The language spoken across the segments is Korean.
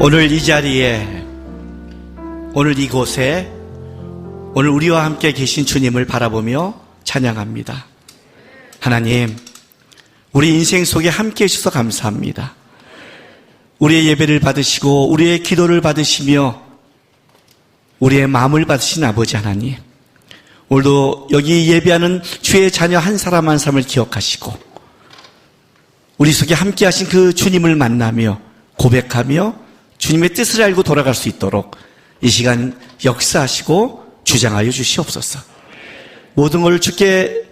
오늘 이 자리에, 오늘 이곳에, 오늘 우리와 함께 계신 주님을 바라보며 찬양합니다. 하나님, 우리 인생 속에 함께 해주셔서 감사합니다. 우리의 예배를 받으시고 우리의 기도를 받으시며 우리의 마음을 받으신 아버지 하나님, 오늘도 여기 예배하는 주의 자녀 한 사람 한 사람을 기억하시고 우리 속에 함께 하신 그 주님을 만나며 고백하며 주님의 뜻을 알고 돌아갈 수 있도록 이 시간 역사하시고 주장하여 주시옵소서. 모든 걸 주께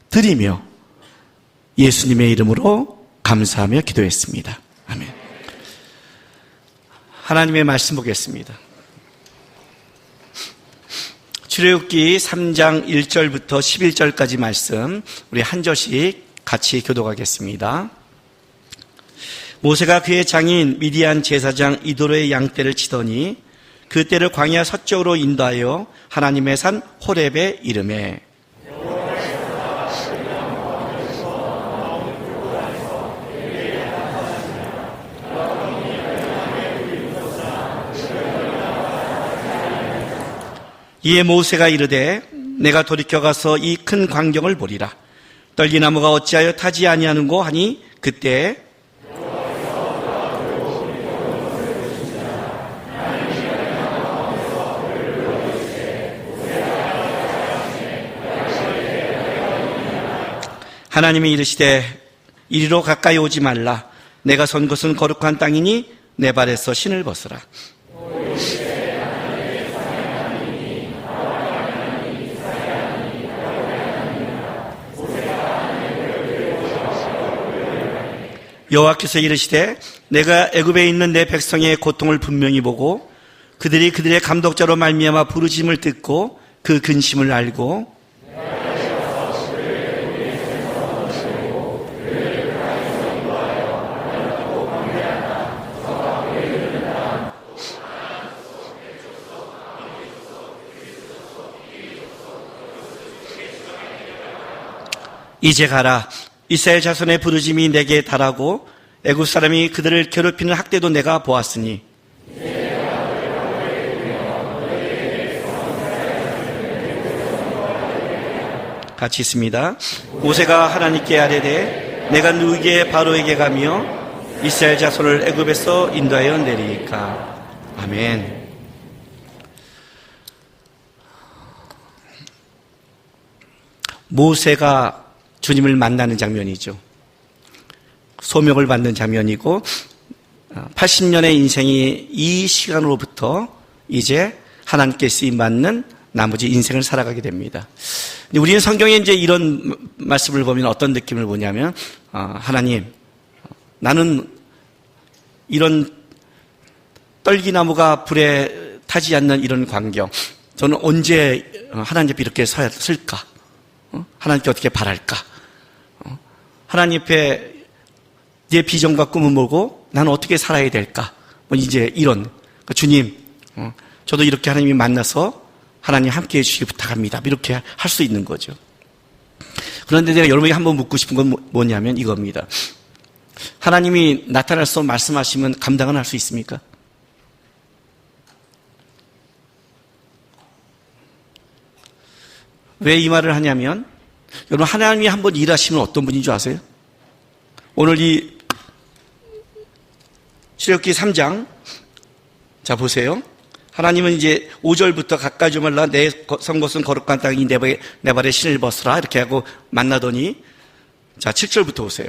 드리며 예수님의 이름으로 감사하며 기도했습니다. 아멘. 하나님의 말씀 보겠습니다. 출애굽기 3장 1절부터 11절까지 말씀 우리 한 절씩 같이 교독하겠습니다. 모세가 그의 장인 미디안 제사장 이도로의 양떼를 치더니 그 떼를 광야 서쪽으로 인도하여 하나님의 산 호렙에 이르매 이에 모세가 이르되 내가 돌이켜가서 이 큰 광경을 보리라. 떨기나무가 어찌하여 타지 아니하는고 하니 그때 하나님이 이르시되 이리로 가까이 오지 말라. 내가 선 곳은 거룩한 땅이니 내 발에서 신을 벗으라. 여호와께서 이르시되 내가 애굽에 있는 내 백성의 고통을 분명히 보고 그들이 그들의 감독자로 말미암아 부르짖음을 듣고 그 근심을 알고 이제 가라. 이스라엘 자손의 부르짐이 내게 달하고 애굽 사람이 그들을 괴롭히는 학대도 내가 보았으니 같이 있습니다. 모세가 하나님께 아뢰되 내가 누구에게 바로에게 가며 이스라엘 자손을 애굽에서 인도하여 내리까. 아멘. 모세가 주님을 만나는 장면이죠. 소명을 받는 장면이고 80년의 인생이 이 시간으로부터 이제 하나님께 쓰임받는 나머지 인생을 살아가게 됩니다. 우리는 성경에 이제 이런 말씀을 보면 어떤 느낌을 보냐면 하나님, 나는 이런 떨기나무가 불에 타지 않는 이런 광경, 저는 언제 하나님 앞에 이렇게 설까? 하나님께 어떻게 바랄까? 하나님 앞에 내 비전과 꿈은 뭐고 나는 어떻게 살아야 될까? 이제 이런 주님, 저도 이렇게 하나님이 만나서 하나님 함께해 주시기 부탁합니다. 이렇게 할 수 있는 거죠. 그런데 내가 여러분에게 한번 묻고 싶은 건 뭐냐면 이겁니다. 하나님이 나타나서 말씀하시면 감당은 할 수 있습니까? 왜 이 말을 하냐면 여러분, 하나님이 한번 일하시면 어떤 분인 줄 아세요? 오늘 이 출애굽기 3장, 자 보세요. 하나님은 이제 5절부터 가까이 좀 말라. 내 선 곳은 거룩한 땅이 내 발에 신을 벗으라 이렇게 하고 만나더니, 자 7절부터 보세요.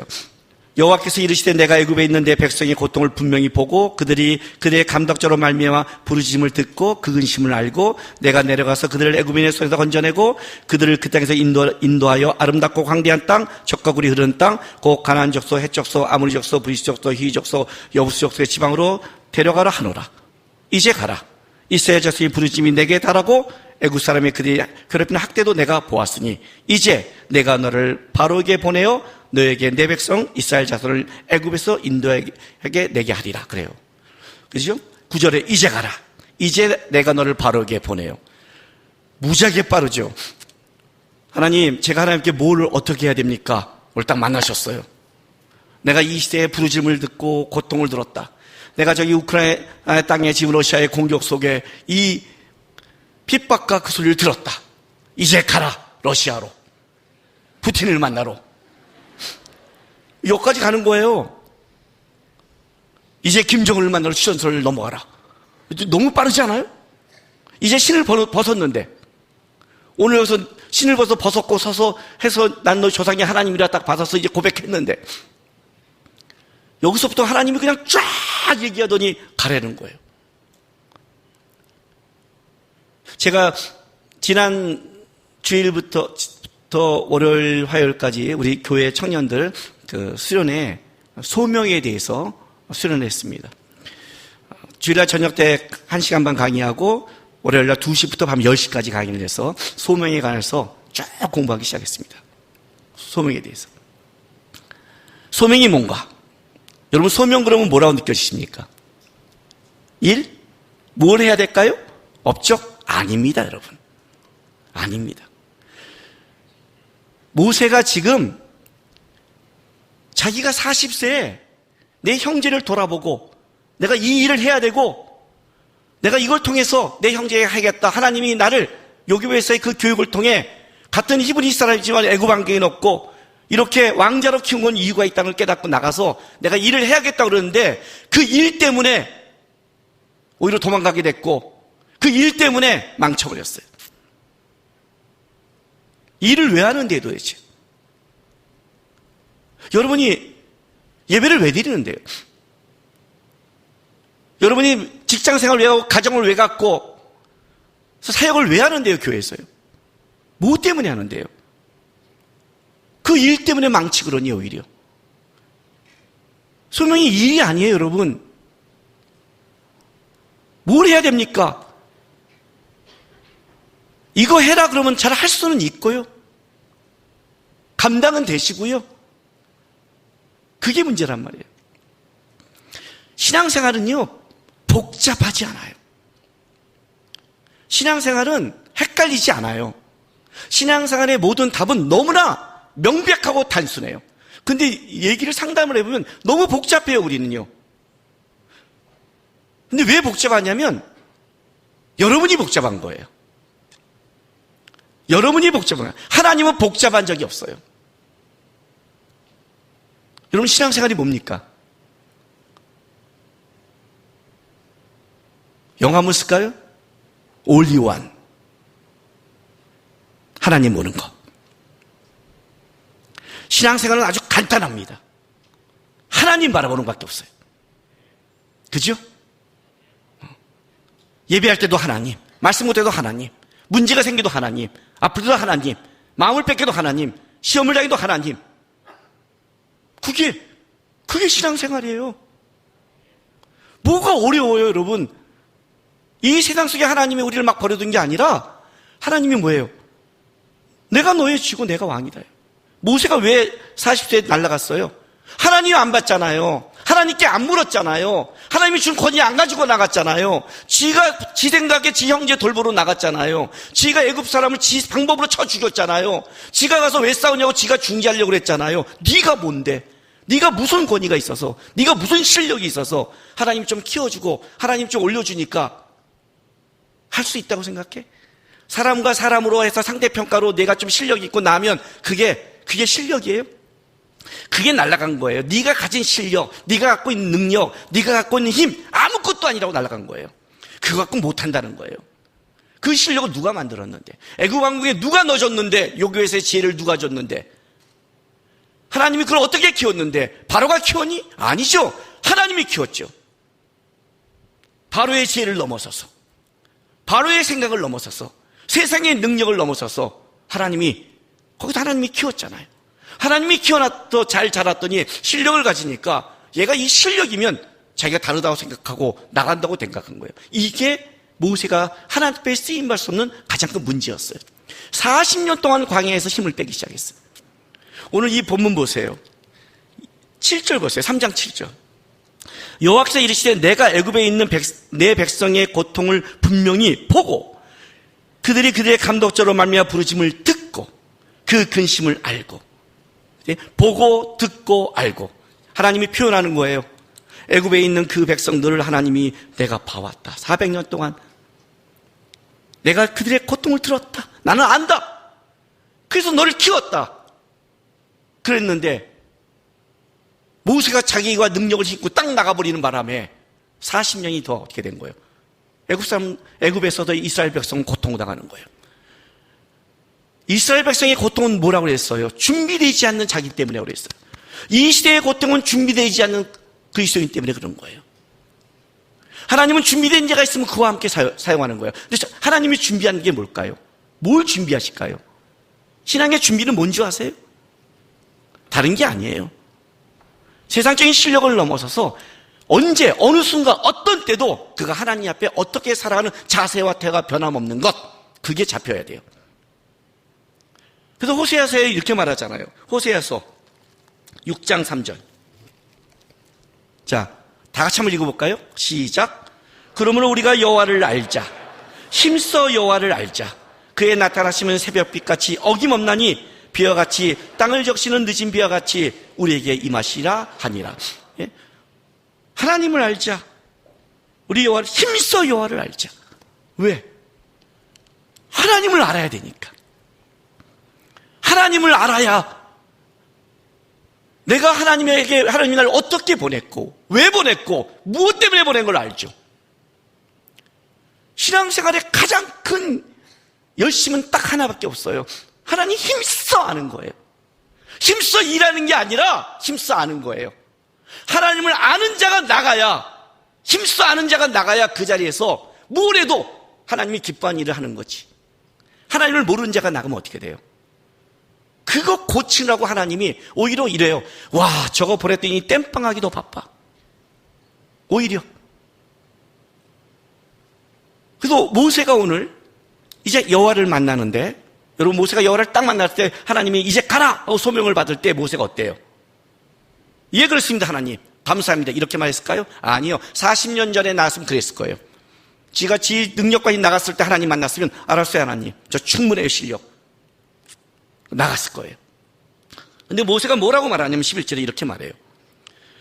여호와께서 이르시되 내가 애굽에 있는 내 백성의 고통을 분명히 보고 그들이 그들의 감독자로 말미암아 부르짖음을 듣고 그 근심을 알고 내가 내려가서 그들을 애굽인의 손에서 건져내고 그들을 그 땅에서 인도하여 아름답고 광대한 땅, 젖과 굴이 흐르는 땅, 곧 가나안 족속, 헷 족속, 아모리 족속, 브리스 족속, 히위 족속, 여부스 족속의 지방으로 데려가라 하노라. 이제 가라. 이스라엘 자손이 부르짖음이 내게 달하고 애굽 사람의 그들이 괴롭히는 학대도 내가 보았으니 이제 내가 너를 바로에게 보내어 너에게 내 백성 이스라엘 자손을 애굽에서 인도하게 내게 하리라. 그래요. 그죠? 9절에 이제 가라. 이제 내가 너를 바로에게 보내요. 무지하게 빠르죠. 하나님, 제가 하나님께 뭘 어떻게 해야 됩니까? 오늘 딱 만나셨어요. 내가 이 시대에 부르짖음을 듣고 고통을 들었다. 내가 저기 우크라이나 땅에 지금 러시아의 공격 속에 이 핍박과 그 소리를 들었다. 이제 가라, 러시아로. 푸틴을 만나러. 여기까지 가는 거예요. 이제 김정은을 만나러 휴전선을 넘어가라. 너무 빠르지 않아요? 이제 신을 벗었는데, 오늘 여기서 신을 벗었고 서서 해서 난 너 조상이 하나님이라 딱 받아서 이제 고백했는데, 여기서부터 하나님이 그냥 쫙 얘기하더니 가라는 거예요. 제가 지난 주일부터 월요일, 화요일까지 우리 교회 청년들 그 수련회 소명에 대해서 수련을 했습니다. 주일날 저녁 때 1시간 반 강의하고 월요일날 2시부터 밤 10시까지 강의를 해서 소명에 관해서 쭉 공부하기 시작했습니다. 소명에 대해서. 소명이 뭔가? 여러분, 소명 그러면 뭐라고 느껴지십니까? 일? 뭘 해야 될까요? 업적? 아닙니다, 여러분. 아닙니다. 모세가 지금 자기가 40세에 내 형제를 돌아보고 내가 이 일을 해야 되고 내가 이걸 통해서 내 형제에게 하겠다. 하나님이 나를 요교회에서의 그 교육을 통해 같은 히브리 사람이지만 애굽 환경에 넣고 이렇게 왕자로 키운 건 이유가 있다는 걸 깨닫고 나가서 내가 일을 해야겠다 그러는데 그 일 때문에 오히려 도망가게 됐고 그 일 때문에 망쳐버렸어요. 일을 왜 하는데요, 도대체? 여러분이 예배를 왜 드리는데요? 여러분이 직장생활을 왜 하고 가정을 왜 갖고 사역을 왜 하는데요, 교회에서요? 뭐 때문에 하는데요? 그 일 때문에 망치거든요, 오히려. 소명이 일이 아니에요, 여러분. 뭘 해야 됩니까? 이거 해라 그러면 잘 할 수는 있고요. 감당은 되시고요. 그게 문제란 말이에요. 신앙생활은요, 복잡하지 않아요. 신앙생활은 헷갈리지 않아요. 신앙생활의 모든 답은 너무나 명백하고 단순해요. 근데 얘기를 상담을 해보면 너무 복잡해요, 우리는요. 근데 왜 복잡하냐면 여러분이 복잡한 거예요. 여러분이 복잡한 거예요. 하나님은 복잡한 적이 없어요. 여러분, 신앙생활이 뭡니까? 영화 한번 쓸까요? Only one. 하나님 보는 것. 신앙생활은 아주 간단합니다. 하나님 바라보는 것밖에 없어요. 그죠? 예배할 때도 하나님, 말씀 못 때도 하나님, 문제가 생겨도 하나님, 아플 때도 하나님, 마음을 뺏겨도 하나님, 시험을 당해도 하나님. 그게 신앙생활이에요. 뭐가 어려워요, 여러분? 이 세상 속에 하나님이 우리를 막 버려둔 게 아니라 하나님이 뭐예요? 내가 너의 쥐고 내가 왕이다. 모세가 왜 40세에 날아갔어요? 하나님 안 받잖아요. 하나님께 안 물었잖아요. 하나님이 준 권위 안 가지고 나갔잖아요. 지가 지 생각에 지 형제 돌보러 나갔잖아요. 지가 애굽 사람을 지 방법으로 쳐 죽였잖아요. 지가 가서 왜 싸우냐고 지가 중재하려고 그랬잖아요. 네가 뭔데? 네가 무슨 권위가 있어서, 네가 무슨 실력이 있어서 하나님 좀 키워주고 하나님 좀 올려주니까 할 수 있다고 생각해? 사람과 사람으로 해서 상대평가로 내가 좀 실력이 있고 나면 그게 실력이에요? 그게 날아간 거예요. 네가 가진 실력, 네가 갖고 있는 능력, 네가 갖고 있는 힘 아무것도 아니라고 날아간 거예요. 그거 갖고 못한다는 거예요. 그 실력을 누가 만들었는데, 애굽 왕국에 누가 넣어줬는데, 요교에서의 지혜를 누가 줬는데, 하나님이 그걸 어떻게 키웠는데, 바로가 키웠니? 아니죠. 하나님이 키웠죠. 바로의 지혜를 넘어서서, 바로의 생각을 넘어서서, 세상의 능력을 넘어서서 거기서 하나님이 키웠잖아요. 하나님이 키워놨더 잘 자랐더니 실력을 가지니까 얘가 이 실력이면 자기가 다르다고 생각하고 나간다고 생각한 거예요. 이게 모세가 하나님 앞에 쓰임받을 수 없는 가장 큰 문제였어요. 40년 동안 광야에서 힘을 빼기 시작했어요. 오늘 이 본문 보세요. 7절 보세요. 3장 7절. 여호와께서 이르시되 내가 애굽에 있는 내 백성의 고통을 분명히 보고 그들이 그들의 감독자로 말미암아 부르심을 듣고 그 근심을 알고, 보고 듣고 알고. 하나님이 표현하는 거예요. 애굽에 있는 그 백성들을 하나님이 내가 봐왔다. 400년 동안 내가 그들의 고통을 들었다. 나는 안다. 그래서 너를 키웠다. 그랬는데 모세가 자기가 능력을 힘고 딱 나가버리는 바람에 40년이 더 어떻게 된 거예요? 애굽에서도 이스라엘 백성은 고통을 당하는 거예요. 이스라엘 백성의 고통은 뭐라고 그랬어요? 준비되지 않는 자기 때문에 그랬어요. 이 시대의 고통은 준비되지 않는 그리스도인 때문에 그런 거예요. 하나님은 준비된 자가 있으면 그와 함께 사용하는 거예요. 근데 하나님이 준비하는 게 뭘까요? 뭘 준비하실까요? 신앙의 준비는 뭔지 아세요? 다른 게 아니에요. 세상적인 실력을 넘어서서 언제 어느 순간 어떤 때도 그가 하나님 앞에 어떻게 살아가는 자세와 태가 변함없는 것, 그게 잡혀야 돼요. 그래서 호세아서에 이렇게 말하잖아요. 호세아서 6장 3절. 자, 다 같이 한번 읽어볼까요? 시작. 그러므로 우리가 여호와를 알자. 힘써 여호와를 알자. 그의 나타나시면 새벽빛같이 어김없나니 비와같이 땅을 적시는 늦은 비와같이 우리에게 임하시라 하니라. 예? 하나님을 알자. 우리 여호와를 힘써 여호와를 알자. 왜? 하나님을 알아야 되니까. 하나님을 알아야 내가 하나님이 나를 어떻게 보냈고 왜 보냈고 무엇 때문에 보낸 걸 알죠. 신앙생활의 가장 큰 열심은 딱 하나밖에 없어요. 하나님 힘써 아는 거예요. 힘써 일하는 게 아니라 힘써 아는 거예요. 하나님을 아는 자가 나가야, 힘써 아는 자가 나가야 그 자리에서 뭘 해도 하나님이 기뻐하는 일을 하는 거지. 하나님을 모르는 자가 나가면 어떻게 돼요? 그거 고치라고 하나님이 오히려 이래요. 와, 저거 보냈더니 땜빵하기도 바빠. 오히려. 그래서 모세가 오늘 이제 여호와를 만나는데, 여러분 모세가 여호와를 딱 만났을 때 하나님이 이제 가라 하고 소명을 받을 때 모세가 어때요? 예, 그렇습니다. 하나님 감사합니다. 이렇게 말했을까요? 아니요. 40년 전에 나왔으면 그랬을 거예요. 지가 지 능력까지 나갔을 때 하나님 만났으면 알았어요. 하나님 저 충분해요. 실력. 나갔을 거예요. 근데 모세가 뭐라고 말하냐면 11절에 이렇게 말해요.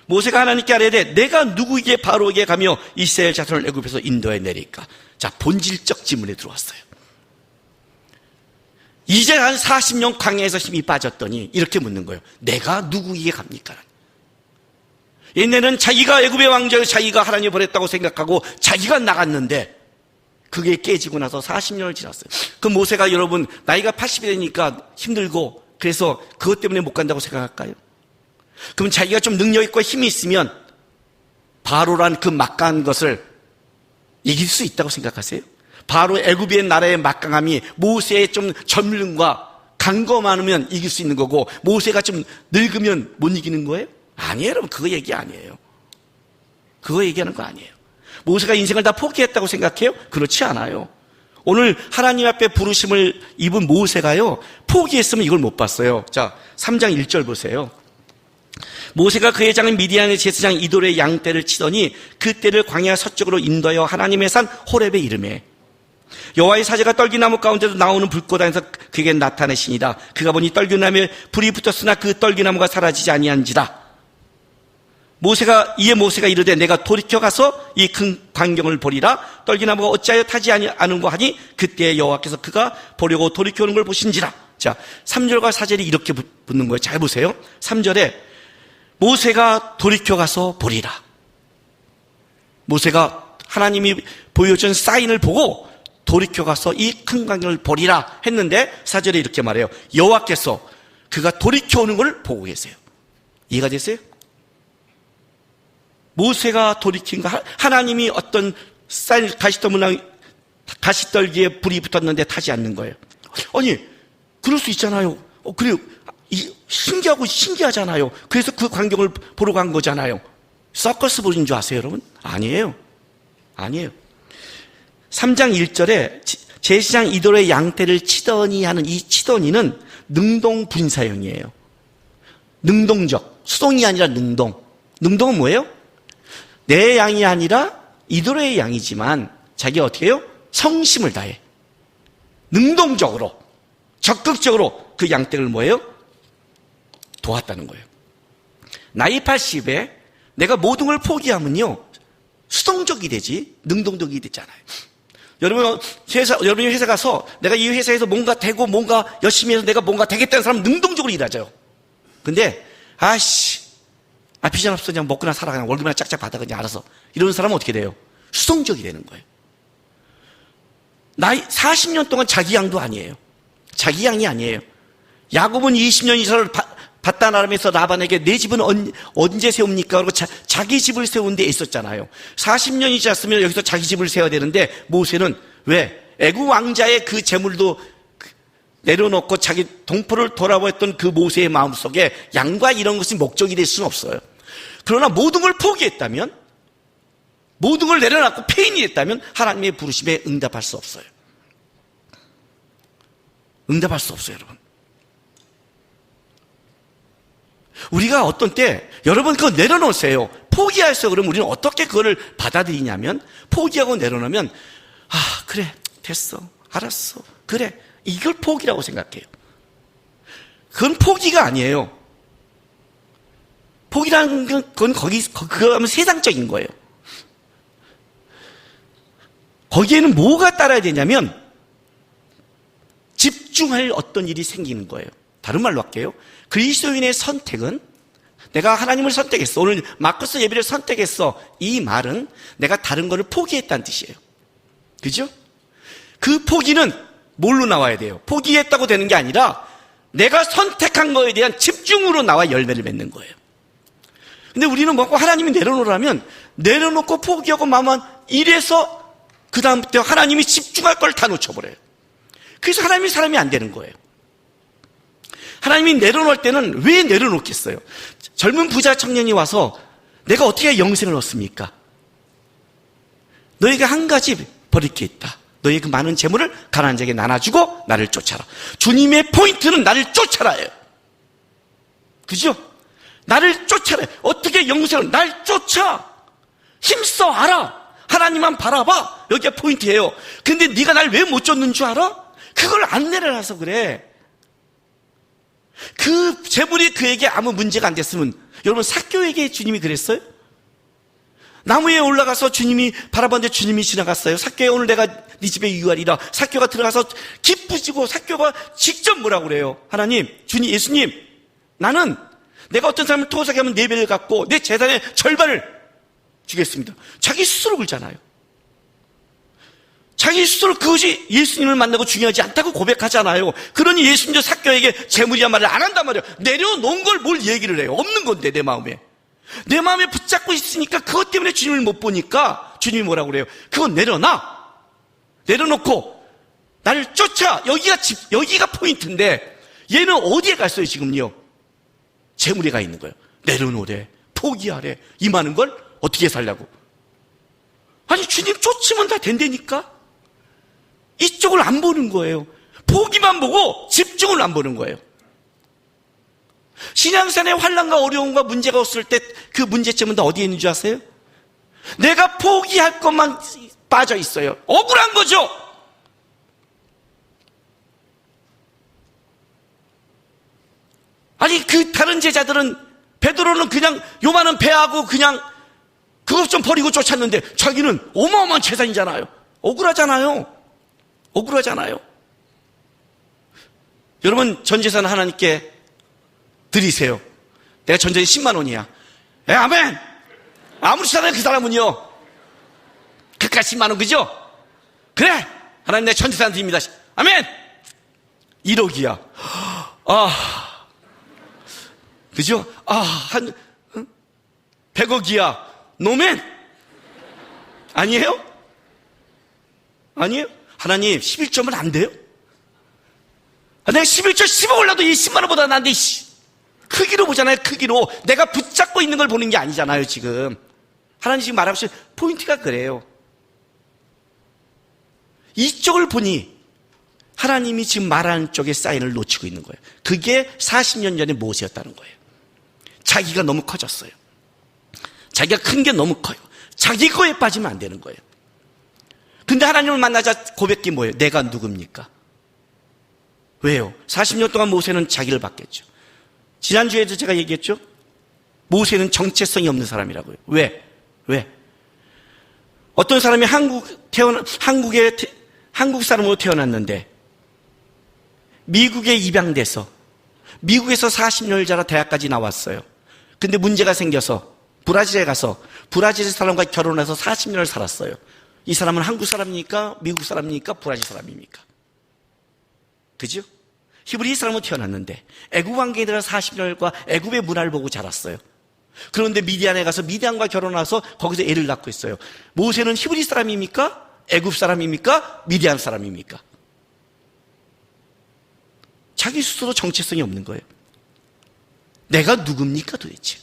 모세가 하나님께 아뢰되 내가 누구에게 바로에게 가며 이스라엘 자손을 애굽에서 인도해 내릴까? 자, 본질적 질문에 들어왔어요. 이제 한 40년 광야에서 힘이 빠졌더니 이렇게 묻는 거예요. 내가 누구에게 갑니까? 옛날에는 자기가 애굽의 왕자를 자기가 하나님이 보냈다고 생각하고 자기가 나갔는데 그게 깨지고 나서 40년을 지났어요. 그 모세가 여러분 나이가 80이 되니까 힘들고 그래서 그것 때문에 못 간다고 생각할까요? 그럼 자기가 좀 능력 있고 힘이 있으면 바로란 그 막강한 것을 이길 수 있다고 생각하세요? 바로 애굽의 나라의 막강함이 모세의 좀 젊음과 강거 많으면 이길 수 있는 거고 모세가 좀 늙으면 못 이기는 거예요? 아니에요. 여러분 그거 얘기 아니에요. 그거 얘기하는 거 아니에요. 모세가 인생을 다 포기했다고 생각해요? 그렇지 않아요. 오늘 하나님 앞에 부르심을 입은 모세가요 포기했으면 이걸 못 봤어요. 자, 3장 1절 보세요. 모세가 그의 장인 미디안의 제사장 이돌의 양떼를 치더니 그 떼를 광야 서쪽으로 인도하여 하나님의 산 호렙에 이르매 여호와의 사제가 떨기나무 가운데서 나오는 불꽃 안에서 그에게 나타내시니라. 그가 보니 떨기나무에 불이 붙었으나 그 떨기나무가 사라지지 아니한지라. 모세가 이르되 내가 돌이켜 가서 이 큰 광경을 보리라. 떨기나무가 어찌하여 타지 않은고 하니 그때 여호와께서 그가 보려고 돌이켜 오는 걸 보신지라. 자, 3절과 4절이 이렇게 붙는 거예요. 잘 보세요. 3절에 모세가 돌이켜 가서 보리라. 모세가 하나님이 보여준 사인을 보고 돌이켜 가서 이 큰 광경을 보리라 했는데 4절에 이렇게 말해요. 여호와께서 그가 돌이켜 오는 걸 보고 계세요. 이해가 되세요? 모세가 돌이킨 거, 하나님이 어떤 쌀 가시떨기에 불이 붙었는데 타지 않는 거예요. 아니, 그럴 수 있잖아요. 그래요. 신기하잖아요. 그래서 그 광경을 보러 간 거잖아요. 서커스 보는 줄 아세요, 여러분? 아니에요. 3장 1절에 제사장 이돌의 양떼를 치더니 하는 이 치더니는 능동 분사형이에요. 능동적. 수동이 아니라 능동. 능동은 뭐예요? 내 양이 아니라 이돌의 양이지만 자기가 어떻게 해요? 성심을 다해. 능동적으로, 적극적으로 그 양떼를 뭐예요? 도왔다는 거예요. 나이 80에 내가 모든 걸 포기하면요, 수동적이 되지 능동적이 되잖아요. 여러분이 회사 가서 내가 이 회사에서 뭔가 되고 뭔가 열심히 해서 내가 뭔가 되겠다는 사람은 능동적으로 일하죠. 근데 비전 없어, 그냥 먹거나 살아, 그냥 월급이나 짝짝 받아, 그냥 알아서, 이런 사람은 어떻게 돼요? 수동적이 되는 거예요. 40년 동안 자기 양도 아니에요. 자기 양이 아니에요. 야곱은 20년 이상을 받단 아람에서 라반에게 내 집은 언제 세웁니까? 그리고 자기 집을 세운 데 있었잖아요. 40년이 지났으면 여기서 자기 집을 세워야 되는데, 모세는 왜? 애굽 왕자의 그 재물도 내려놓고 자기 동포를 돌아보았던 그 모세의 마음속에 양과 이런 것이 목적이 될 수는 없어요. 그러나 모든 걸 포기했다면, 모든 걸 내려놓고 폐인이 됐다면 하나님의 부르심에 응답할 수 없어요. 응답할 수 없어요, 여러분. 우리가 어떤 때, 여러분 그거 내려놓으세요. 포기하세요. 그러면 우리는 어떻게 그거를 받아들이냐면, 포기하고 내려놓으면, 그래, 됐어, 알았어, 그래, 이걸 포기라고 생각해요. 그건 포기가 아니에요. 포기라는 건 그거 하면 세상적인 거예요. 거기에는 뭐가 따라야 되냐면, 집중할 어떤 일이 생기는 거예요. 다른 말로 할게요. 그리스도인의 선택은, 내가 하나님을 선택했어, 오늘 마커스 예배를 선택했어, 이 말은 내가 다른 거를 포기했다는 뜻이에요. 그죠? 그 포기는 뭘로 나와야 돼요? 포기했다고 되는 게 아니라 내가 선택한 거에 대한 집중으로 나와 열매를 맺는 거예요. 근데 우리는 뭐고, 하나님이 내려놓으라면 내려놓고 포기하고 마음만 이래서 그 다음부터 하나님이 집중할 걸 다 놓쳐버려요. 그래서 하나님이 사람이 안 되는 거예요. 하나님이 내려놓을 때는 왜 내려놓겠어요? 젊은 부자 청년이 와서 내가 어떻게 영생을 얻습니까? 너에게 한 가지 버릴 게 있다. 너의 그 많은 재물을 가난한 자에게 나눠주고 나를 쫓아라. 주님의 포인트는 나를 쫓아라예요. 그죠? 나를 쫓아라. 어떻게 영생을, 날 쫓아. 힘써 알아. 하나님만 바라봐. 여기가 포인트예요. 근데 네가 날 왜 못 쫓는 줄 알아? 그걸 안 내려놔서 그래. 그 재물이 그에게 아무 문제가 안 됐으면, 여러분 삭개오에게 주님이 그랬어요? 나무 위에 올라가서 주님이 바라봤는데 주님이 지나갔어요. 삭개오, 오늘 내가 네 집에 유하리라. 삭개오가 들어가서 기쁘시고, 삭개오가 직접 뭐라고 그래요? 하나님, 주님, 예수님, 나는 내가 어떤 사람을 토사게 하면 4배를 갖고 내 재산의 절반을 주겠습니다. 자기 스스로 그러잖아요. 자기 스스로 그것이 예수님을 만나고 중요하지 않다고 고백하잖아요. 그러니 예수님도 삭개오에게 재물이란 말을 안 한단 말이에요. 내려놓은 걸 뭘 얘기를 해요? 없는 건데, 내 마음에 붙잡고 있으니까, 그것 때문에 주님을 못 보니까 주님이 뭐라고 그래요? 그건 내려놔. 내려놓고 나를 쫓아. 여기가 포인트인데, 얘는 어디에 갔어요 지금요? 재물에 가 있는 거예요. 내려놓으래, 포기하래. 이 많은 걸 어떻게 살려고? 아니, 주님 쫓으면 다 된다니까? 이쪽을 안 보는 거예요. 포기만 보고 집중을 안 보는 거예요. 신앙생활의 환난과 어려움과 문제가 없을 때 그 문제점은 다 어디에 있는 줄 아세요? 내가 포기할 것만 빠져 있어요. 억울한 거죠. 아니, 그 다른 제자들은, 베드로는 그냥 요만한 배하고 그냥 그것 좀 버리고 쫓았는데, 자기는 어마어마한 재산이잖아요. 억울하잖아요. 여러분, 전 재산 하나님께 드리세요. 내가 전 재산이 10만 원이야. 아멘. 아무리 사는 그 사람은요, 그깟 10만 원, 그죠? 그래, 하나님 내 전 재산 드립니다. 아멘. 1억이야. 그죠? 한 100억이야. 노멘. 아니에요? 하나님 11점은 안 돼요? 내가 11점 10억 올라도 이 10만 원보다 난데, 크기로 보잖아요. 크기로. 내가 붙잡고 있는 걸 보는 게 아니잖아요 지금. 하나님 지금 말하시는 포인트가 그래요. 이쪽을 보니 하나님이 지금 말하는 쪽에 사인을 놓치고 있는 거예요. 그게 40년 전에 모세였다는 거예요. 자기가 너무 커졌어요. 자기가 큰 게 너무 커요. 자기 거에 빠지면 안 되는 거예요. 근데 하나님을 만나자 고백이 뭐예요? 내가 누굽니까? 왜요? 40년 동안 모세는 자기를 봤겠죠. 지난주에도 제가 얘기했죠? 모세는 정체성이 없는 사람이라고요. 왜? 어떤 사람이 한국 사람으로 태어났는데 미국에 입양돼서 미국에서 40년을 자라 대학까지 나왔어요. 근데 문제가 생겨서 브라질에 가서 브라질 사람과 결혼해서 40년을 살았어요. 이 사람은 한국 사람입니까? 미국 사람입니까? 브라질 사람입니까? 그죠? 히브리 사람으로 태어났는데 애굽 왕국에 들어 40년과 애굽의 문화를 보고 자랐어요. 그런데 미디안에 가서 미디안과 결혼해서 거기서 애를 낳고 있어요. 모세는 히브리 사람입니까? 애굽 사람입니까? 미디안 사람입니까? 자기 스스로 정체성이 없는 거예요. 내가 누굽니까 도대체?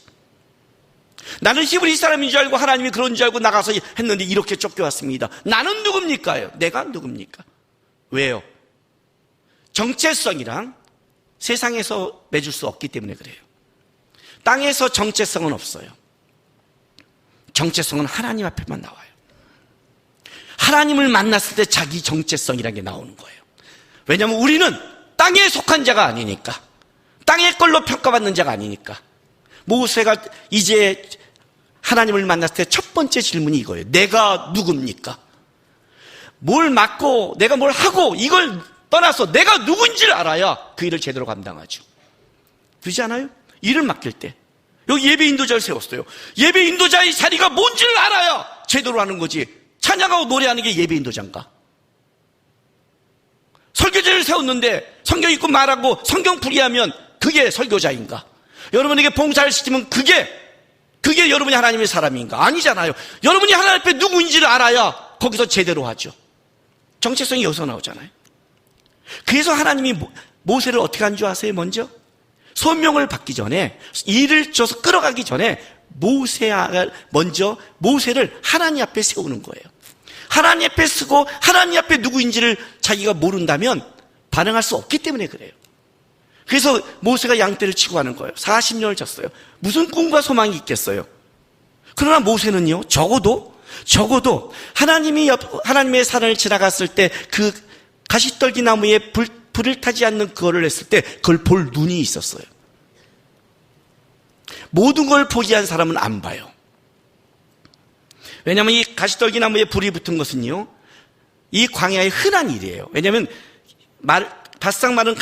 나는 히브리 사람인 줄 알고 하나님이 그런 줄 알고 나가서 했는데 이렇게 쫓겨왔습니다. 나는 누굽니까요? 내가 누굽니까? 왜요? 정체성이랑 세상에서 맺을 수 없기 때문에 그래요. 땅에서 정체성은 없어요. 정체성은 하나님 앞에만 나와요. 하나님을 만났을 때 자기 정체성이라는 게 나오는 거예요. 왜냐하면 우리는 땅에 속한 자가 아니니까, 땅의 걸로 평가받는 자가 아니니까. 모세가 이제 하나님을 만났을 때 첫 번째 질문이 이거예요. 내가 누굽니까? 뭘 맡고 내가 뭘 하고 이걸 떠나서 내가 누군지를 알아야 그 일을 제대로 감당하죠. 그렇지 않아요? 일을 맡길 때 여기 예배 인도자를 세웠어요. 예배 인도자의 자리가 뭔지를 알아야 제대로 하는 거지. 찬양하고 노래하는 게 예배 인도자인가? 설교자를 세웠는데 성경 읽고 말하고 성경 풀이하면 그게 설교자인가? 여러분에게 봉사를 시키면 그게 여러분이 하나님의 사람인가? 아니잖아요. 여러분이 하나님 앞에 누구인지를 알아야 거기서 제대로 하죠. 정체성이 여기서 나오잖아요. 그래서 하나님이 모세를 어떻게 한 줄 아세요? 먼저 소명을 받기 전에, 일을 줘서 끌어가기 전에 먼저 모세를 하나님 앞에 세우는 거예요. 하나님 앞에 쓰고 하나님 앞에 누구인지를 자기가 모른다면 반응할 수 없기 때문에 그래요. 그래서 모세가 양떼를 치고 가는 거예요. 40년을 졌어요. 무슨 꿈과 소망이 있겠어요? 그러나 모세는요, 적어도 하나님의 산을 지나갔을 때 그 가시떨기 나무에 불을 타지 않는 그거를 했을 때 그걸 볼 눈이 있었어요. 모든 걸 포기한 사람은 안 봐요. 왜냐하면 이 가시떨기 나무에 불이 붙은 것은요, 이 광야의 흔한 일이에요. 왜냐하면 바싹 마른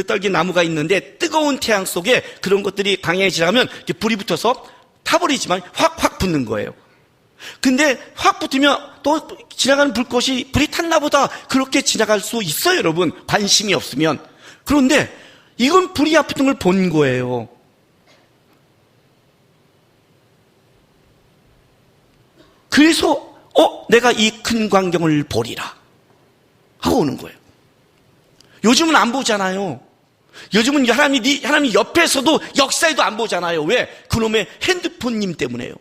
떨기 나무가 있는데 뜨거운 태양 속에 그런 것들이 광야에 지나가면 불이 붙어서 타버리지만 확 붙는 거예요. 근데 확 붙으면 또 지나가는 불이 탔나 보다 그렇게 지나갈 수 있어요, 여러분. 관심이 없으면. 그런데 이건 불이 붙은 걸 본 거예요. 그래서 내가 이 큰 광경을 보리라 하고 오는 거예요. 요즘은 안 보잖아요. 요즘은 하나님 옆에서도 역사에도 안 보잖아요. 왜? 그놈의 핸드폰님 때문에요.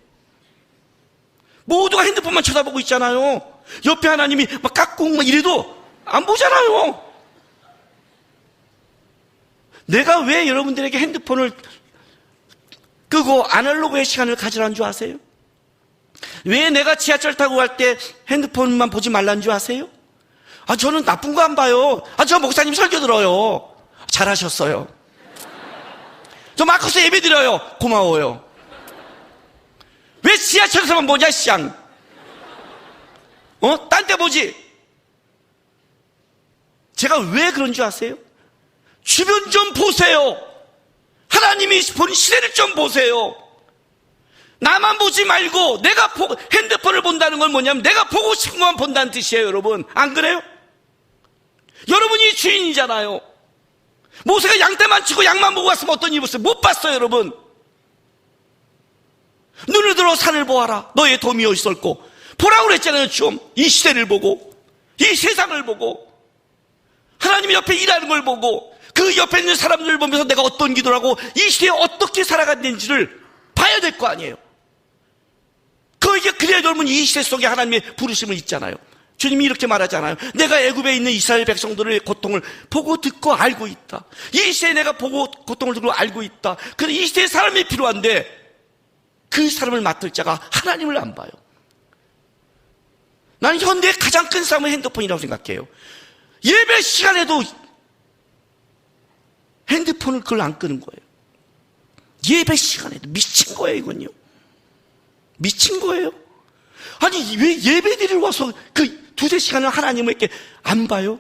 모두가 핸드폰만 쳐다보고 있잖아요. 옆에 하나님이 막 깎고 막 이래도 안 보잖아요. 내가 왜 여러분들에게 핸드폰을 끄고 아날로그의 시간을 가지라는 줄 아세요? 왜 내가 지하철 타고 갈 때 핸드폰만 보지 말라는 줄 아세요? 저는 나쁜 거 안 봐요. 저 목사님 설교 들어요. 잘하셨어요. 저 마커스 예배 드려요. 고마워요. 왜 지하철에서만 보냐, 쌍? 딴 데 보지? 제가 왜 그런 줄 아세요? 주변 좀 보세요. 하나님이 본 시대를 좀 보세요. 나만 보지 말고 내가 핸드폰을 본다는 건 뭐냐면 내가 보고 싶은 것만 본다는 뜻이에요, 여러분. 안 그래요? 여러분이 주인이잖아요. 모세가 양떼만 치고 양만 보고 왔으면 어떤 일이 있었어요? 못 봤어요, 여러분. 눈을 들어 산을 보아라. 너의 도움이 어디서 있을꼬? 보라고 그랬잖아요, 좀. 이 시대를 보고, 이 세상을 보고, 하나님이 옆에 일하는 걸 보고, 그 옆에 있는 사람들을 보면서 내가 어떤 기도를 하고 이 시대에 어떻게 살아갔는지를 봐야 될 거 아니에요. 그래야 여러분 이 시대 속에 하나님의 부르심을 있잖아요. 주님이 이렇게 말하잖아요. 내가 애굽에 있는 이스라엘 백성들의 고통을 보고 듣고 알고 있다. 이 시대에 내가 보고 고통을 듣고 알고 있다. 그런데 이 시대에 사람이 필요한데 그 사람을 맡을 자가 하나님을 안 봐요. 나는 현대의 가장 큰 싸움은 핸드폰이라고 생각해요. 예배 시간에도 핸드폰을 그걸 안 끄는 거예요. 예배 시간에도 미친 거예요, 이건요. 미친 거예요. 아니, 왜 예배드리러 와서 그 두세 시간을 하나님을 이렇게 안 봐요?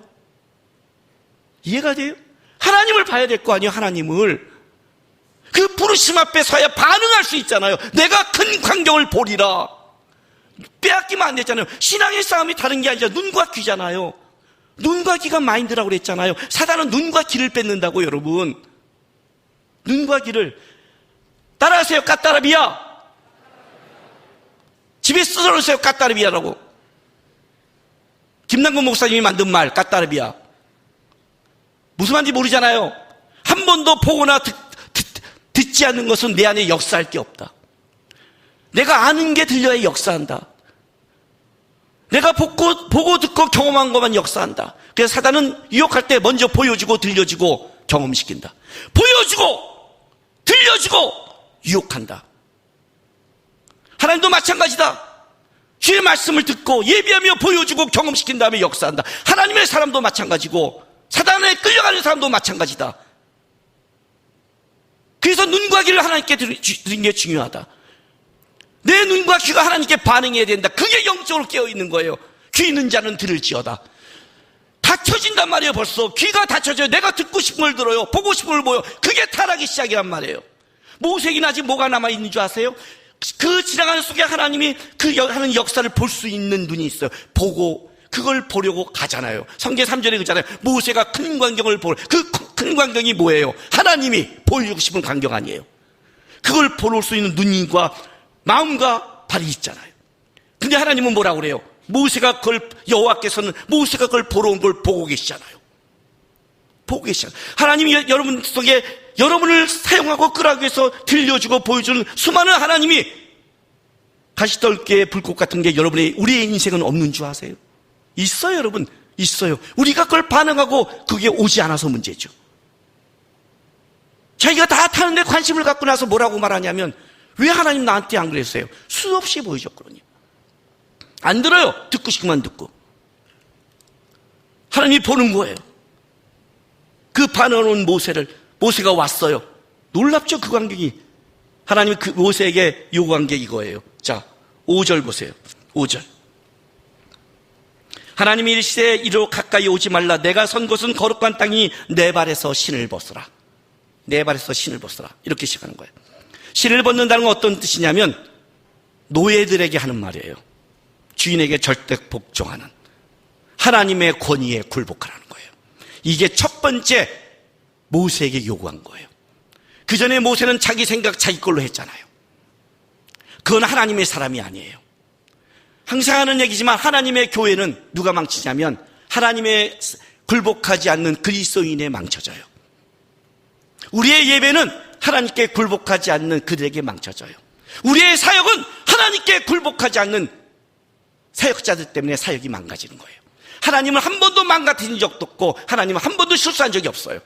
이해가 돼요? 하나님을 봐야 될 거 아니에요, 하나님을. 그 부르심 앞에 서야 반응할 수 있잖아요. 내가 큰 광경을 보리라. 빼앗기면 안 되잖아요. 신앙의 싸움이 다른 게 아니라 눈과 귀잖아요. 눈과 귀가 마인드라고 그랬잖아요. 사단은 눈과 귀를 뺏는다고, 여러분. 눈과 귀를. 따라하세요, 까따라비야. 집에 써놓으세요, 까따라비야라고. 김남근 목사님이 만든 말, 까따라비야. 무슨 말인지 모르잖아요. 한 번도 보거나 듣지 않는 것은 내 안에 역사할 게 없다. 내가 아는 게 들려야 역사한다. 내가 보고 듣고 경험한 것만 역사한다. 그래서 사단은 유혹할 때 먼저 보여주고 들려주고 경험시킨다. 보여주고 들려주고 유혹한다. 하나님도 마찬가지다. 주의 말씀을 듣고 예비하며 보여주고 경험시킨 다음에 역사한다. 하나님의 사람도 마찬가지고 사단에 끌려가는 사람도 마찬가지다. 그래서 눈과 귀를 하나님께 드리는 게 중요하다. 내 눈과 귀가 하나님께 반응해야 된다. 그게 영적으로 깨어있는 거예요. 귀 있는 자는 들을지어다. 닫혀진단 말이에요. 벌써 귀가 닫혀져요. 내가 듣고 싶은 걸 들어요. 보고 싶은 걸 보여. 그게 타락이 시작이란 말이에요. 모세기는 아직 뭐가 남아있는 줄 아세요? 그 지나가는 속에 하나님이 하는 역사를 볼 수 있는 눈이 있어요. 보고 그걸 보려고 가잖아요. 성경 3절에 그러잖아요. 모세가 큰 광경을 보러. 그 큰 광경이 뭐예요? 하나님이 보여주고 싶은 광경 아니에요. 그걸 볼 수 있는 눈과 마음과 발이 있잖아요. 근데 하나님은 뭐라고 그래요? 모세가 그걸, 여호와께서는 모세가 그걸 보러 온 걸 보고 계시잖아요. 보고 계시잖아요. 하나님이 여러분 속에 여러분을 사용하고 끌어가기 위해서 들려주고 보여주는 수많은 하나님이 가시떨기의 불꽃 같은 게 우리의 인생은 없는 줄 아세요? 있어요, 여러분. 있어요. 우리가 그걸 반응하고 그게 오지 않아서 문제죠. 자기가 다 타는데 관심을 갖고 나서 뭐라고 말하냐면, 왜 하나님 나한테 안 그랬어요? 수없이 보여줬거든요. 안 들어요. 듣고 싶으면 듣고. 하나님이 보는 거예요. 그 반응한 모세가 왔어요. 놀랍죠, 그 광경이. 하나님이 그 모세에게 요구한 게 이거예요. 자, 5절 보세요. 5절. 하나님이 이르시되 이리로 가까이 오지 말라. 내가 선 곳은 거룩한 땅이 내 발에서 신을 벗으라. 내 발에서 신을 벗으라. 이렇게 시작하는 거예요. 신을 벗는다는 건 어떤 뜻이냐면 노예들에게 하는 말이에요. 주인에게 절대 복종하는, 하나님의 권위에 굴복하라는 거예요. 이게 첫 번째 모세에게 요구한 거예요. 그 전에 모세는 자기 생각 자기 걸로 했잖아요. 그건 하나님의 사람이 아니에요. 항상 하는 얘기지만 하나님의 교회는 누가 망치냐면 하나님의 굴복하지 않는 그리스도인에 망쳐져요. 우리의 예배는 하나님께 굴복하지 않는 그들에게 망쳐져요. 우리의 사역은 하나님께 굴복하지 않는 사역자들 때문에 사역이 망가지는 거예요. 하나님은 한 번도 망가뜨린 적도 없고 하나님은 한 번도 실수한 적이 없어요.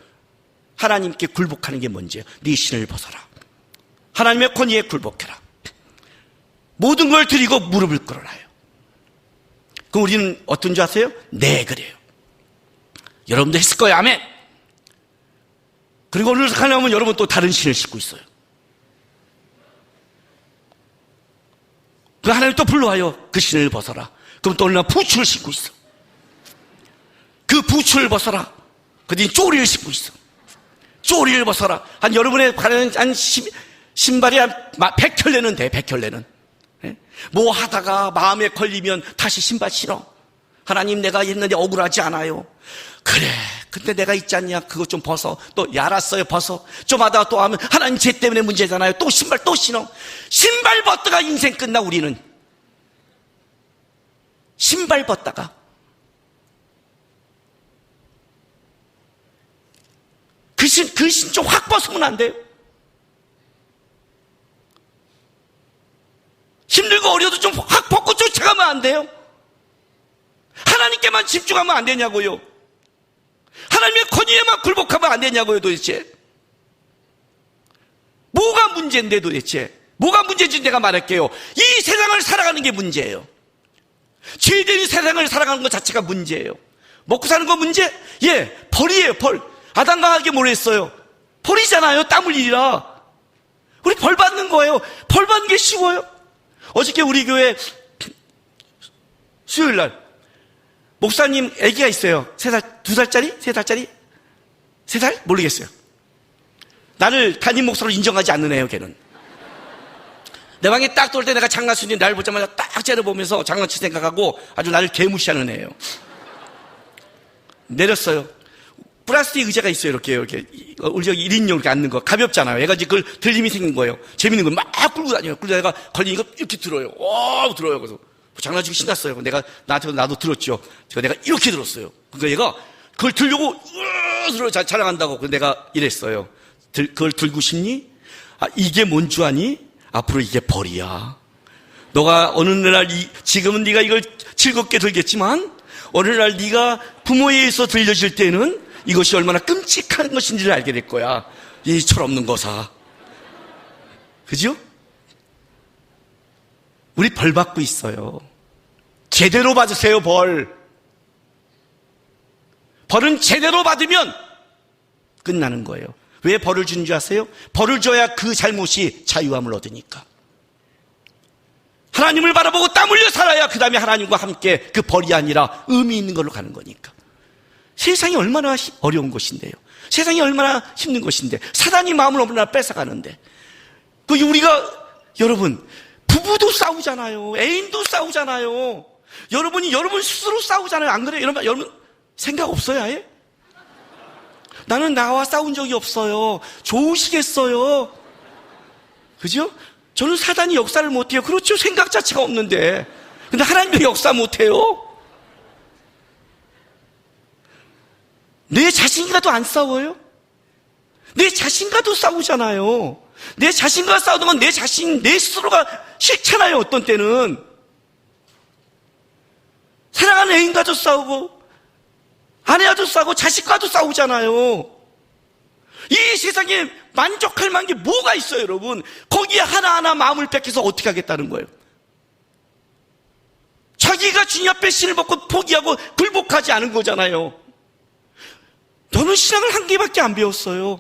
하나님께 굴복하는 게 뭔지요? 네 신을 벗어라. 하나님의 권위에 굴복해라. 모든 걸 드리고 무릎을 꿇어라요. 그럼 우리는 어떤 줄 아세요? 네, 그래요. 여러분도 했을 거예요. 아멘. 그리고 오늘 하나님은 여러분 또 다른 신을 싣고 있어요. 그 하나님 또 불러와요. 그 신을 벗어라. 그럼 또 얼마나 부추를 싣고 있어. 그 부추를 벗어라. 그 뒤에 쪼리를 싣고 있어. 쪼리를 벗어라. 여러분의 신발이 한 100켤레는 돼. 100켤레는. 뭐 하다가 마음에 걸리면 다시 신발 신어. 하나님, 내가 했는데 억울하지 않아요. 그래, 근데 내가 있지 않냐? 그거 좀 벗어. 또 알았어요, 벗어. 좀 하다가 또 하면 하나님 죄 때문에 문제잖아요. 또 신발 또 신어. 신발 벗다가 인생 끝나. 우리는 신발 벗다가 그 신 좀 확 벗으면 안 돼요? 힘들고 어려도 좀 확 벗고 쫓아가면 안 돼요? 하나님께만 집중하면 안 되냐고요? 하나님의 권위에만 굴복하면 안 되냐고요, 도대체? 뭐가 문제인데 도대체? 뭐가 문제인지 내가 말할게요. 이 세상을 살아가는 게 문제예요. 죄된 세상을 살아가는 것 자체가 문제예요. 먹고 사는 거 문제? 예, 벌이에요, 벌. 아담과 하게 뭘 했어요? 벌이잖아요, 땀 흘리라. 우리 벌 받는 거예요. 벌 받는 게 쉬워요. 어저께 우리 교회 수요일 날 목사님 아기가 있어요. 3살, 2살짜리? 3살짜리? 3살? 모르겠어요. 나를 담임 목사로 인정하지 않는 애요, 걔는. 내 방에 딱 돌 때 내가 장난치니 나를 보자마자 딱 째려보면서 장난칠 생각하고 아주 나를 개무시하는 애예요. 내렸어요. 플라스틱 의자가 있어요, 이렇게. 우리 저기 1인용 이렇게 앉는 거. 가볍잖아요. 얘가 이제 그걸 들 힘이 생긴 거예요. 재밌는 걸 막 끌고 다녀요. 끌고 다니다가 걸리니까 이렇게 들어요. 들어요. 그래서 장난치고 신났어요. 내가, 나도 들었죠. 내가 이렇게 들었어요. 그러니까 얘가 그걸 들려고, 자랑한다고. 그래서 내가 이랬어요. 그걸 들고 싶니? 이게 뭔 줄 아니? 앞으로 이게 벌이야. 너가 어느 날 지금은 네가 이걸 즐겁게 들겠지만 어느 날 네가 부모에 의해서 들려질 때는 이것이 얼마나 끔찍한 것인지를 알게 될 거야. 이 철없는 거사. 그죠? 우리 벌 받고 있어요. 제대로 받으세요, 벌. 벌은 제대로 받으면 끝나는 거예요. 왜 벌을 주는 줄 아세요? 벌을 줘야 그 잘못이 자유함을 얻으니까. 하나님을 바라보고 땀 흘려 살아야 그 다음에 하나님과 함께 그 벌이 아니라 의미 있는 걸로 가는 거니까. 세상이 얼마나 어려운 것인데요. 세상이 얼마나 힘든 것인데 사단이 마음을 얼마나 뺏어가는데. 우리가 여러분 부부도 싸우잖아요. 애인도 싸우잖아요. 여러분이 여러분 스스로 싸우잖아요. 안 그래요? 여러분 생각 없어요 아예? 나는 나와 싸운 적이 없어요. 좋으시겠어요? 그죠? 저는 사단이 역사를 못해요. 그렇죠. 생각 자체가 없는데. 근데 하나님도 역사 못해요. 내 자신과도 안 싸워요? 내 자신과도 싸우잖아요. 내 자신과 싸우는 건 내 스스로가 싫잖아요. 어떤 때는. 사랑하는 애인과도 싸우고 아내와도 싸우고 자식과도 싸우잖아요. 이 세상에 만족할 만한 게 뭐가 있어요, 여러분? 거기에 하나하나 마음을 뺏겨서 어떻게 하겠다는 거예요? 자기가 주님 앞에 신을 벗고 포기하고 굴복하지 않은 거잖아요. 너는 신앙을 한 개밖에 안 배웠어요.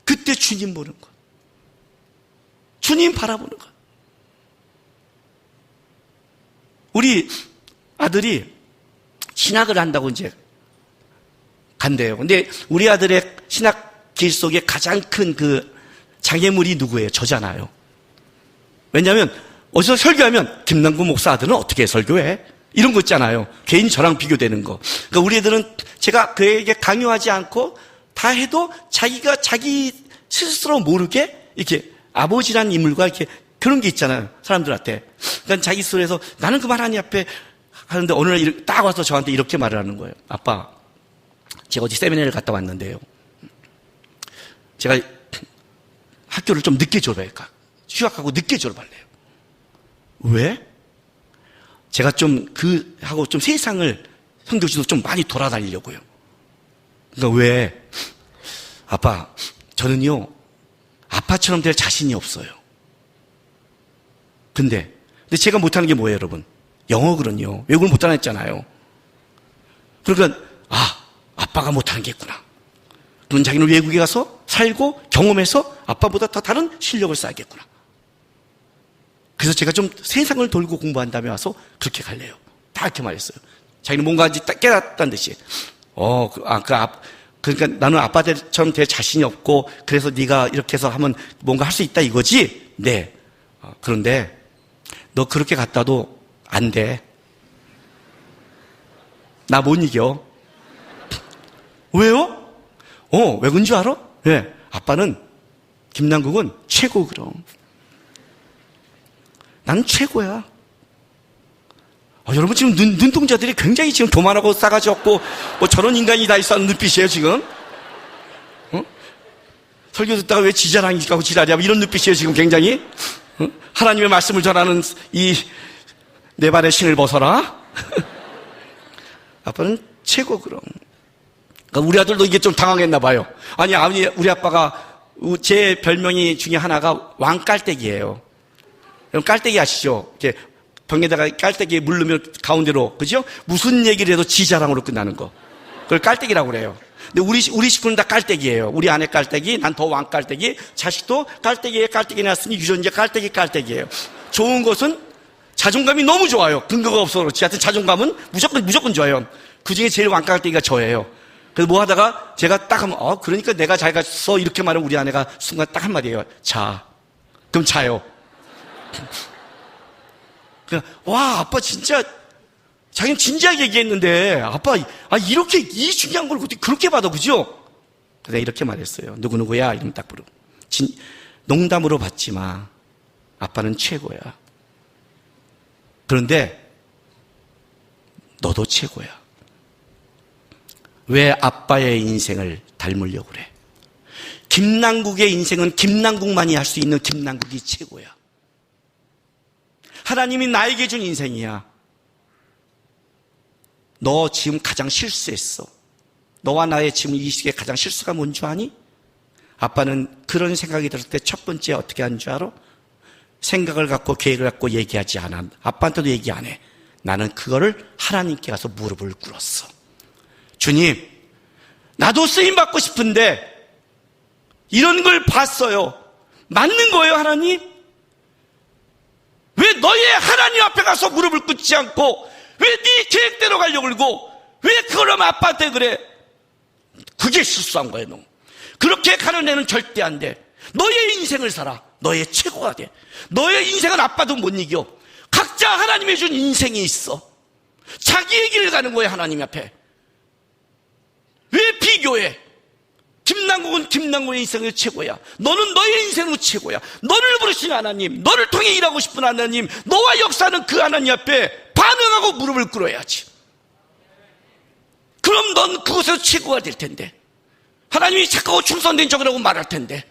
그때 주님 보는 것, 주님 바라보는 것. 우리 아들이 신학을 한다고 이제 간대요. 근데 우리 아들의 신학 길 속에 가장 큰 그 장애물이 누구예요? 저잖아요. 왜냐하면 어디서 설교하면 김남구 목사 아들은 어떻게 설교해? 이런 거 있잖아요. 괜히 저랑 비교되는 거. 그러니까 우리 애들은 제가 그에게 강요하지 않고 다 해도 자기가 자기 스스로 모르게 이렇게 아버지란 인물과 이렇게 그런 게 있잖아요. 사람들한테. 그러니까 자기 스스로에서 나는 그만 하나님 앞에 하는데 어느 날 딱 와서 저한테 이렇게 말을 하는 거예요. 아빠, 제가 어디 세미나를 갔다 왔는데요. 제가 학교를 좀 늦게 졸업할까? 휴학하고 늦게 졸업할래요. 왜? 제가 좀 하고 좀 세상을 선교지도 좀 많이 돌아다니려고요. 그러니까 왜? 아빠, 저는요, 아빠처럼 될 자신이 없어요. 근데 제가 못하는 게 뭐예요, 여러분? 영어거든요. 외국을 못 다녔잖아요. 그러니까, 아빠가 못하는 게 있구나. 그럼 자기는 외국에 가서 살고 경험해서 아빠보다 더 다른 실력을 쌓아야겠구나. 그래서 제가 좀 세상을 돌고 공부한 다음에 와서 그렇게 갈래요. 다 이렇게 말했어요. 자기는 뭔가 깨닫다는 듯이. 그러니까 나는 아빠처럼 될 자신이 없고 그래서 네가 이렇게 해서 하면 뭔가 할 수 있다 이거지? 네. 그런데 너 그렇게 갔다도 안 돼. 나 못 이겨. 왜요? 왜 그런 줄 알아? 왜? 아빠는 김남국은 최고 그럼. 난 최고야. 여러분 지금 눈동자들이 굉장히 지금 교만하고 싸가지 없고 뭐 저런 인간이 다 있어 하는 눈빛이에요 지금. 설교 듣다가 왜 지자랑이니까 지랄이야 이런 눈빛이에요 지금 굉장히. 하나님의 말씀을 전하는 이 내 발에 신을 벗어라. 아빠는 최고 그럼. 그러니까 우리 아들도 이게 좀 당황했나 봐요. 아니 우리 아빠가 제 별명이 중에 하나가 왕깔때기예요. 여러분 깔때기 아시죠? 이렇게 병에다가 깔때기 물 넣으면 가운데로, 그죠? 무슨 얘기를 해도 지자랑으로 끝나는 거. 그걸 깔때기라고 그래요. 근데 우리 식구는 다 깔때기예요. 우리 아내 깔때기, 난 더 왕 깔때기, 자식도 깔때기에 깔때기 났으니 유전자 깔때기예요. 좋은 것은 자존감이 너무 좋아요. 근거가 없어 그렇지. 하여튼 자존감은 무조건 좋아요. 그 중에 제일 왕 깔때기가 저예요. 그래서 뭐 하다가 제가 딱 하면, 그러니까 내가 잘 갔어. 이렇게 말하면 우리 아내가 순간 딱 한마디예요. 자. 그럼 자요. 와, 아빠 진짜, 자기는 진지하게 얘기했는데, 아빠, 이렇게, 이 중요한 걸 어떻게 그렇게 받아, 그죠? 그래서 이렇게 말했어요. 누구야? 이러면 딱 부르고. 농담으로 받지 마. 아빠는 최고야. 그런데, 너도 최고야. 왜 아빠의 인생을 닮으려고 그래? 김남국의 인생은 김남국만이 할 수 있는 김남국이 최고야. 하나님이 나에게 준 인생이야. 너 지금 가장 실수했어. 너와 나의 지금 이 시기에 가장 실수가 뭔 줄 아니? 아빠는 그런 생각이 들을 때 첫 번째 어떻게 하는 줄 알아? 생각을 갖고 계획을 갖고 얘기하지 않아. 아빠한테도 얘기 안 해. 나는 그거를 하나님께 가서 무릎을 꿇었어. 주님, 나도 쓰임받고 싶은데 이런 걸 봤어요. 맞는 거예요, 하나님? 왜 너의 하나님 앞에 가서 무릎을 꿇지 않고 왜 네 계획대로 가려고 그러고 왜 그걸 하면 아빠한테 그래? 그게 실수한 거예요, 너. 그렇게 가는 애는 절대 안 돼. 너의 인생을 살아. 너의 최고가 돼. 너의 인생은 아빠도 못 이겨. 각자 하나님이 준 인생이 있어. 자기의 길을 가는 거예요, 하나님 앞에. 왜 비교해? 김남국은 김남국의 인생이 최고야. 너는 너의 인생으로 최고야. 너를 부르신 하나님, 너를 통해 일하고 싶은 하나님, 너와 역사는 그 하나님 앞에 반응하고 무릎을 꿇어야지. 그럼 넌 그곳에서 최고가 될 텐데. 하나님이 착하고 충성된 적이라고 말할 텐데.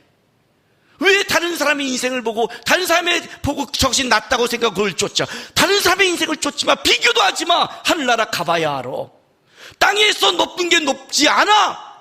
왜 다른 사람의 인생을 보고 다른 사람의 보고 저것이 낫다고 생각하고 그걸 쫓자. 다른 사람의 인생을 쫓지 마. 비교도 하지 마. 하늘나라 가봐야 알아. 땅에서 높은 게 높지 않아.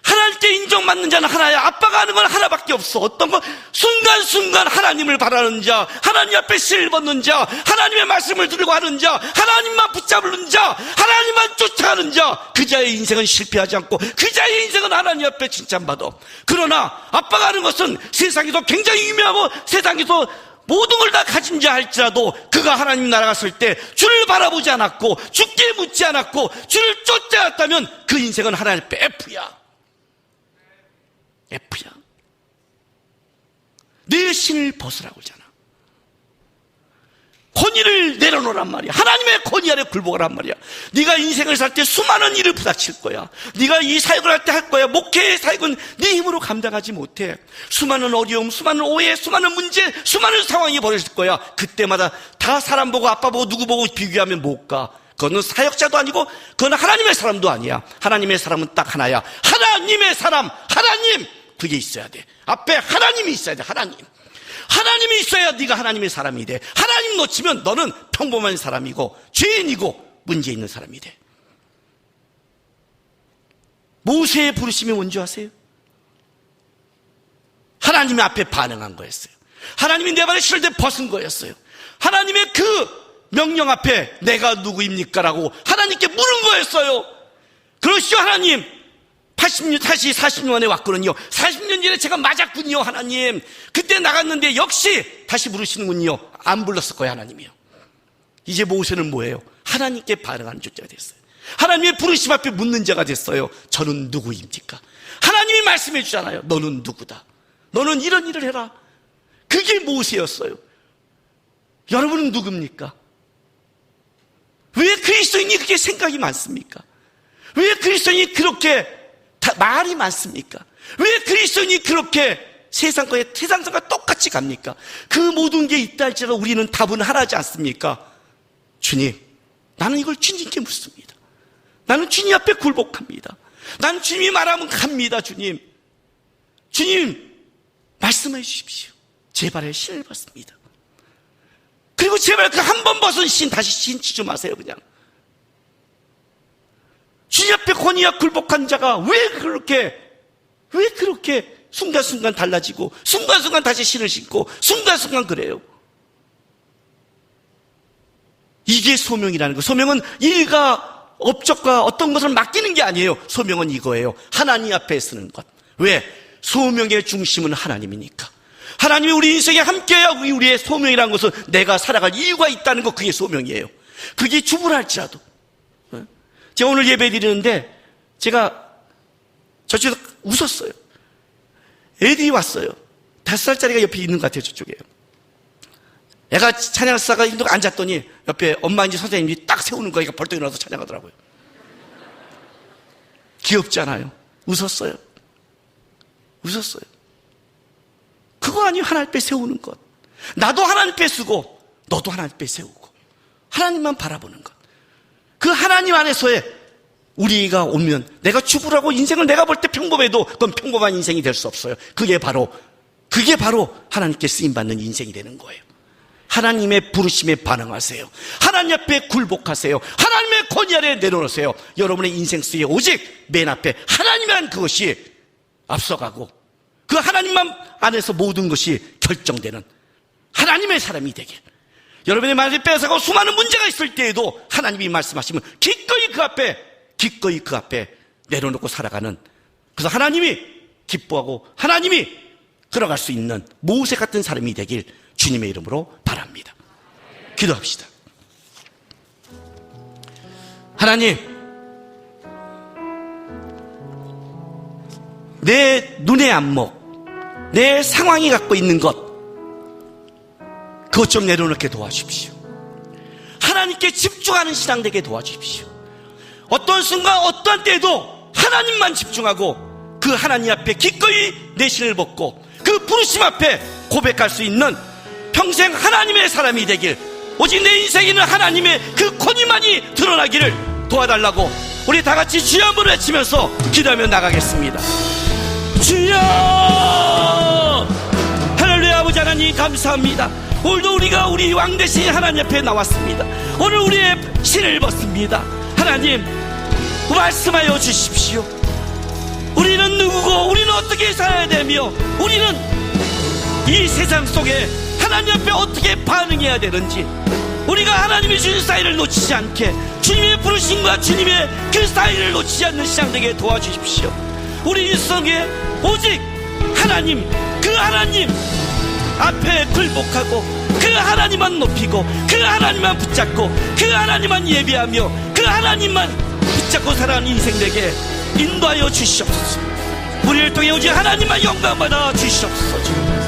하나님께 인정받는 자는 하나야. 아빠가 하는 건 하나밖에 없어. 어떤 건 순간순간 하나님을 바라는 자, 하나님 앞에 실을 벗는 자, 하나님의 말씀을 들고 하는 자, 하나님만 붙잡는 자, 하나님만 쫓아가는 자, 그 자의 인생은 실패하지 않고 그 자의 인생은 하나님 앞에 칭찬받아. 그러나 아빠가 하는 것은 세상에서 굉장히 유명하고 세상에서 모든 걸 다 가진 자 할지라도 그가 하나님 나라 갔을 때 주를 바라보지 않았고 주께 묻지 않았고 주를 쫓아갔다면 그 인생은 하나님 앞에 F야. F야. 내 신을 벗으라고 하잖아. 권위를 내려놓으란 말이야. 하나님의 권위 아래 굴복하란 말이야. 네가 인생을 살 때 수많은 일을 부닥칠 거야. 네가 이 사역을 할 때 할 거야. 목회의 사역은 네 힘으로 감당하지 못해. 수많은 어려움, 수많은 오해, 수많은 문제, 수많은 상황이 벌어질 거야. 그때마다 다 사람 보고 아빠 보고 누구 보고 비교하면 못 가. 그거는 사역자도 아니고 그건 하나님의 사람도 아니야. 하나님의 사람은 딱 하나야. 하나님의 사람, 하나님, 그게 있어야 돼. 앞에 하나님이 있어야 돼. 하나님이 있어야 네가 하나님의 사람이 돼. 하나님 놓치면 너는 평범한 사람이고 죄인이고 문제 있는 사람이 돼. 모세의 부르심이 뭔지 아세요? 하나님의 앞에 반응한 거였어요. 하나님이 내 발에 실을 때 벗은 거였어요. 하나님의 그 명령 앞에 내가 누구입니까? 라고 하나님께 물은 거였어요. 그러시오 하나님. 80년, 다시 40년 만에 왔거든요. 40년 전에 제가 맞았군요, 하나님. 그때 나갔는데 역시 다시 부르시는군요. 안 불렀을 거예요, 하나님이요. 이제 모세는 뭐예요? 하나님께 반응하는 존재가 됐어요. 하나님의 부르심 앞에 묻는 자가 됐어요. 저는 누구입니까? 하나님이 말씀해 주잖아요. 너는 누구다. 너는 이런 일을 해라. 그게 모세였어요. 여러분은 누굽니까? 왜 그리스도인이 그렇게 생각이 많습니까? 왜 그리스도인이 그렇게 말이 많습니까? 왜 그리스도인이 그렇게 세상과 똑같이 갑니까? 그 모든 게 있다 할지라도 우리는 답은 하나지 않습니까? 주님, 나는 이걸 주님께 묻습니다. 나는 주님 앞에 굴복합니다. 나는 주님이 말하면 갑니다, 주님. 주님, 말씀해 주십시오. 제 발에 신을 벗습니다. 그리고 제발 그 한 번 벗은 신 다시 신지 좀 마세요. 그냥 주님 앞에 권위와 굴복한 자가 왜 그렇게 순간순간 달라지고 순간순간 다시 신을 신고 순간순간 그래요. 이게 소명이라는 거. 소명은 일과 업적과 어떤 것을 맡기는 게 아니에요. 소명은 이거예요. 하나님 앞에 쓰는 것. 왜? 소명의 중심은 하나님이니까. 하나님이 우리 인생에 함께해야 우리의 소명이라는 것은 내가 살아갈 이유가 있다는 것, 그게 소명이에요. 그게 주부랄지라도. 제가 오늘 예배 드리는데 제가 저쪽에서 웃었어요. 애들이 왔어요. 5살짜리가 옆에 있는 것 같아요. 저쪽에. 애가 찬양사가 앉았더니 옆에 엄마인지 선생님이 딱 세우는 거니까 벌떡 일어나서 찬양하더라고요. 귀엽지 않아요? 웃었어요. 웃었어요. 그거 아니에요. 하나님 앞에 세우는 것. 나도 하나님 앞에 쓰고 너도 하나님 앞에 세우고 하나님만 바라보는 것. 그 하나님 안에서의 우리가 오면, 내가 주부라고 인생을 내가 볼 때 평범해도 그건 평범한 인생이 될 수 없어요. 그게 바로 하나님께 쓰임받는 인생이 되는 거예요. 하나님의 부르심에 반응하세요. 하나님 앞에 굴복하세요. 하나님의 권위 아래 내려놓으세요. 여러분의 인생 속에 오직 맨 앞에 하나님만, 그것이 앞서가고 그 하나님만 안에서 모든 것이 결정되는 하나님의 사람이 되길. 여러분의 말을 뺏어가고 수많은 문제가 있을 때에도 하나님이 말씀하시면 기꺼이 그 앞에 내려놓고 살아가는, 그래서 하나님이 기뻐하고 하나님이 들어갈 수 있는 모세 같은 사람이 되길 주님의 이름으로 바랍니다. 기도합시다. 하나님, 내 눈의 안목, 내 상황이 갖고 있는 것, 그것 좀 내려놓게 도와주십시오. 하나님께 집중하는 신앙 되게 도와주십시오. 어떤 순간 어떤 때도 하나님만 집중하고 그 하나님 앞에 기꺼이 내 신을 벗고 그 부르심 앞에 고백할 수 있는 평생 하나님의 사람이 되길, 오직 내 인생에는 하나님의 그 권위만이 드러나기를 도와달라고 우리 다 같이 주여 한번 외치면서 기도하며 나가겠습니다. 주여! 할렐루야. 아버지 하나님 감사합니다. 오늘도 우리가 우리 왕 대신 하나님 앞에 나왔습니다. 오늘 우리의 신을 벗습니다. 하나님, 말씀하여 주십시오. 우리는 누구고 우리는 어떻게 살아야 되며 우리는 이 세상 속에 하나님 앞에 어떻게 반응해야 되는지, 우리가 하나님이 주신 사이를 놓치지 않게 주님의 부르심과 주님의 그 사이를 놓치지 않는 시간 되게 도와주십시오. 우리 일성에 오직 하나님, 그 하나님 앞에 굴복하고 그 하나님만 높이고 그 하나님만 붙잡고 그 하나님만 예배하며 그 하나님만 붙잡고 살아가는 인생 되게 인도하여 주시옵소서. 우리를 통해 오직 하나님만 영광 받아 주시옵소서.